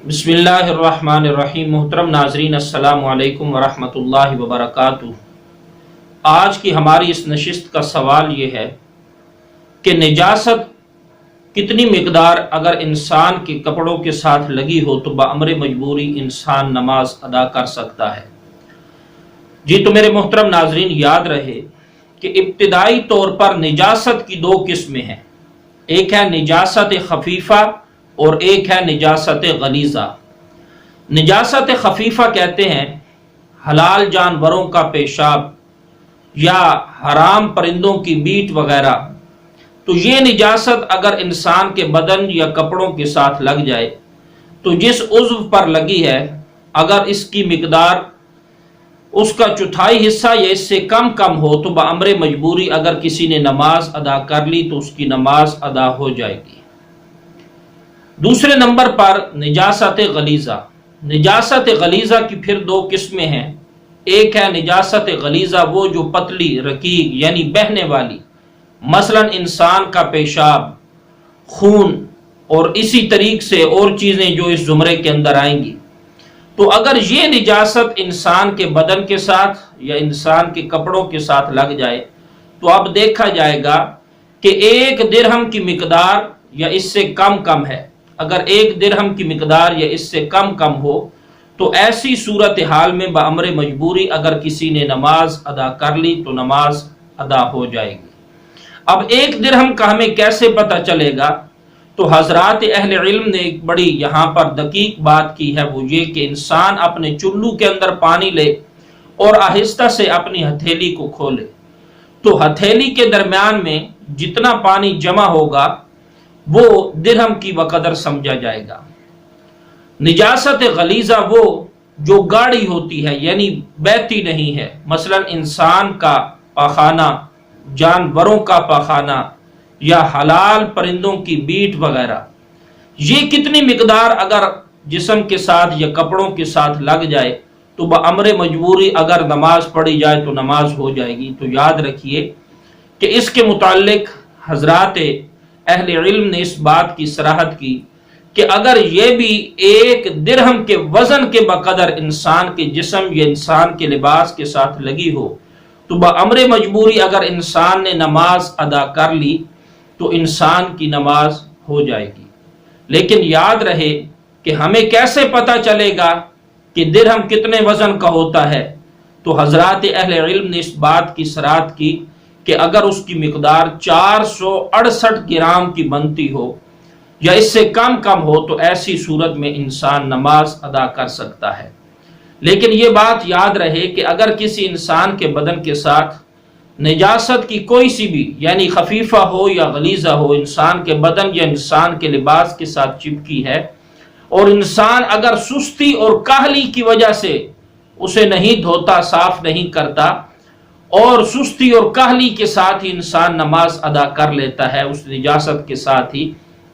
بسم اللہ الرحمن الرحیم۔ محترم ناظرین، السلام علیکم ورحمۃ اللہ وبرکاتہ۔ آج کی ہماری اس نشست کا سوال یہ ہے کہ نجاست کتنی مقدار اگر انسان کے کپڑوں کے ساتھ لگی ہو تو بامر مجبوری انسان نماز ادا کر سکتا ہے؟ جی تو میرے محترم ناظرین، یاد رہے کہ ابتدائی طور پر نجاست کی دو قسمیں ہیں، ایک ہے نجاست خفیفہ اور ایک ہے نجاست غلیظہ۔ نجاست خفیفہ کہتے ہیں حلال جانوروں کا پیشاب یا حرام پرندوں کی بیٹ وغیرہ۔ تو یہ نجاست اگر انسان کے بدن یا کپڑوں کے ساتھ لگ جائے تو جس عضو پر لگی ہے اگر اس کی مقدار اس کا چوتھائی حصہ یا اس سے کم ہو تو بامر مجبوری اگر کسی نے نماز ادا کر لی تو اس کی نماز ادا ہو جائے گی۔ دوسرے نمبر پر نجاست غلیظہ۔ نجاست غلیظہ کی پھر دو قسمیں ہیں، ایک ہے نجاست غلیظہ وہ جو پتلی رقیق یعنی بہنے والی، مثلا انسان کا پیشاب، خون اور اسی طریق سے اور چیزیں جو اس زمرے کے اندر آئیں گی۔ تو اگر یہ نجاست انسان کے بدن کے ساتھ یا انسان کے کپڑوں کے ساتھ لگ جائے تو اب دیکھا جائے گا کہ 1 درہم کی مقدار یا اس سے کم ہے۔ اگر 1 درہم کی مقدار یا اس سے کم ہو تو ایسی صورتحال میں بامر مجبوری اگر کسی نے نماز ادا کر لی تو نماز ادا ہو جائے گی۔ اب 1 درہم کا ہمیں کیسے پتہ چلے گا؟ تو حضرات اہل علم نے ایک بڑی یہاں پر دقیق بات کی ہے، وہ یہ کہ انسان اپنے چلو کے اندر پانی لے اور آہستہ سے اپنی ہتھیلی کو کھولے تو ہتھیلی کے درمیان میں جتنا پانی جمع ہوگا وہ درہم کی بقدر سمجھا جائے گا۔ نجاست غلیظہ وہ جو گاڑی ہوتی ہے یعنی بہتی نہیں ہے، مثلا انسان کا پاخانہ، جانوروں کا پاخانہ یا حلال پرندوں کی بیٹ وغیرہ، یہ کتنی مقدار اگر جسم کے ساتھ یا کپڑوں کے ساتھ لگ جائے تو بامر مجبوری اگر نماز پڑھی جائے تو نماز ہو جائے گی۔ تو یاد رکھیے کہ اس کے متعلق حضرات اہل علم نے اس بات کی صراحت کی کہ اگر یہ بھی 1 درہم کے وزن کے بقدر انسان کے جسم یا انسان کے لباس کے ساتھ لگی ہو تو بامر مجبوری اگر انسان نے نماز ادا کر لی تو انسان کی نماز ہو جائے گی۔ لیکن یاد رہے کہ ہمیں کیسے پتہ چلے گا کہ درہم کتنے وزن کا ہوتا ہے؟ تو حضرات اہل علم نے اس بات کی صراحت کی کہ اگر اس کی مقدار 468 گرام کی بنتی ہو یا اس سے کم ہو تو ایسی صورت میں انسان نماز ادا کر سکتا ہے۔ لیکن یہ بات یاد رہے کہ اگر کسی انسان کے بدن کے ساتھ نجاست کی کوئی سی بھی یعنی خفیفہ ہو یا غلیظہ ہو انسان کے بدن یا انسان کے لباس کے ساتھ چپکی ہے اور انسان اگر سستی اور کاہلی کی وجہ سے اسے نہیں دھوتا، صاف نہیں کرتا اور سستی اور کاہلی کے ساتھ ہی انسان نماز ادا کر لیتا ہے اس نجاست کے ساتھ ہی،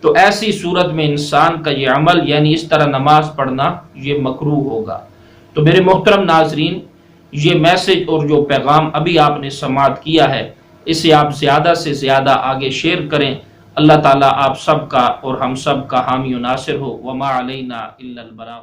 تو ایسی صورت میں انسان کا یہ عمل یعنی اس طرح نماز پڑھنا یہ مکروہ ہوگا۔ تو میرے محترم ناظرین، یہ میسج اور جو پیغام ابھی آپ نے سماعت کیا ہے اسے آپ زیادہ سے زیادہ آگے شیئر کریں۔ اللہ تعالیٰ آپ سب کا اور ہم سب کا حامی و ناصر ہو۔ وما علینا الا البلاغ۔